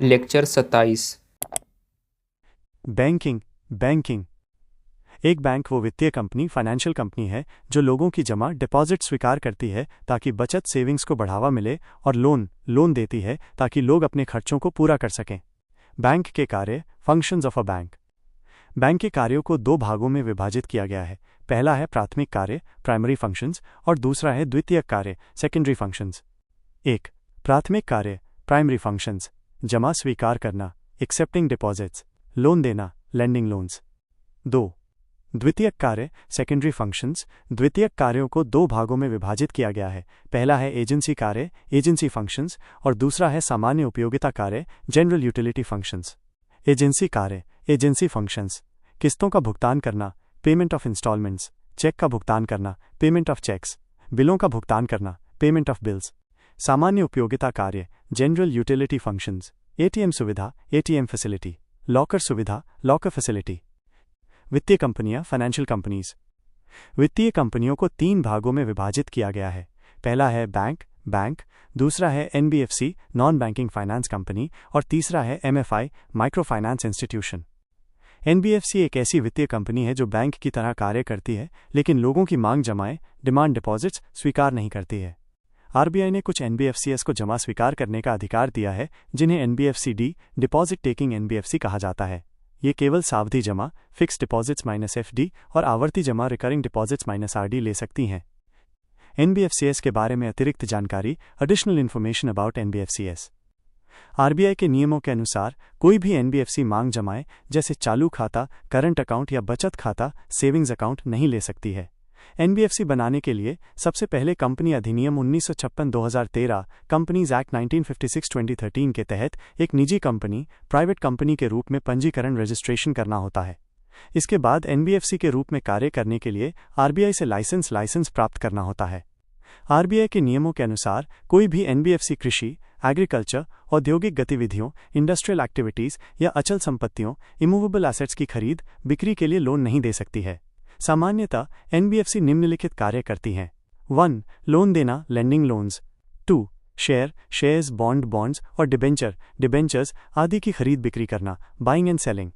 Lecture 27। Banking. Banking एक bank वो वित्तीय कंपनी फाइनेंशियल कंपनी है जो लोगों की जमा डिपॉजिट स्वीकार करती है ताकि बचत सेविंग्स को बढ़ावा मिले और लोन देती है ताकि लोग अपने खर्चों को पूरा कर सकें। बैंक के कार्य functions of a bank. Bank के कार्यों को दो भागों में विभाजित किया गया है। पहला है प्राथमिक कार्य प्राइमरी फंक्शंस और दूसरा है द्वितीयक कार्य सेकेंडरी फंक्शंस। एक प्राथमिक कार्य प्राइमरी फंक्शंस जमा स्वीकार करना एक्सेप्टिंग डिपॉजिट्स लोन देना लेंडिंग लोन्स। दो द्वितीयक कार्य सेकेंडरी फंक्शंस द्वितीयक कार्यों को दो भागों में विभाजित किया गया है। पहला है एजेंसी कार्य एजेंसी फंक्शंस और दूसरा है सामान्य उपयोगिता कार्य जनरल यूटिलिटी फंक्शंस। एजेंसी कार्य एजेंसी फंक्शंस किस्तों का भुगतान करना पेमेंट ऑफ इंस्टॉलमेंट्स चेक का भुगतान करना पेमेंट ऑफ चेक्स बिलों का भुगतान करना पेमेंट ऑफ बिल्स। सामान्य उपयोगिता कार्य जनरल यूटिलिटी फंक्शंस एटीएम सुविधा एटीएम फैसिलिटी लॉकर सुविधा लॉकर फैसिलिटी। वित्तीय कंपनियां फाइनेंशियल कंपनीज। वित्तीय कंपनियों को तीन भागों में विभाजित किया गया है। पहला है बैंक दूसरा है NBFC non banking finance company और तीसरा है MFI micro finance institution. NBFC एक ऐसी वित्तीय कंपनी है जो बैंक की तरह कार्य करती है लेकिन लोगों की मांग जमाएं डिमांड डिपॉजिट्स स्वीकार नहीं करती है। आरबीआई ने कुछ एनबीएफसीएस को जमा स्वीकार करने का अधिकार दिया है जिन्हें एनबीएफसीडी डिपॉजिट टेकिंग एनबीएफसी कहा जाता है। ये केवल सावधि जमा फिक्स डिपॉजिट्स माइनस एफडी और आवर्ती जमा रिकरिंग डिपॉजिट्स माइनस आरडी ले सकती हैं। एनबीएफसीएस के बारे में अतिरिक्त जानकारी एडिशनल इन्फॉर्मेशन अबाउट एनबीएफसीएस। आरबीआई के नियमों के अनुसार कोई भी एनबीएफसी मांग जमाए जैसे चालू खाता करंट अकाउंट या बचत खाता सेविंग्स अकाउंट नहीं ले सकती है। एनबीएफसी बनाने के लिए सबसे पहले कंपनी अधिनियम 1956-2013 कंपनीज एक्ट 1956-2013 के तहत एक निजी कंपनी प्राइवेट कंपनी के रूप में पंजीकरण रजिस्ट्रेशन करना होता है। इसके बाद एनबीएफसी के रूप में कार्य करने के लिए आरबीआई से लाइसेंस प्राप्त करना होता है। आरबीआई के नियमों के अनुसार कोई भी एनबीएफसी कृषि एग्रीकल्चर औद्योगिक गतिविधियों इंडस्ट्रियल एक्टिविटीज या अचल संपत्तियों इमूवेबल एसेट्स की खरीद बिक्री के लिए लोन नहीं दे सकती है। सामान्यतः एनबीएफसी निम्नलिखित कार्य करती हैं। 1. लोन देना लेंडिंग लोन्स। 2. शेयर्स बॉन्ड्स और डिबेंचर्स आदि की खरीद बिक्री करना बाइंग एंड सेलिंग।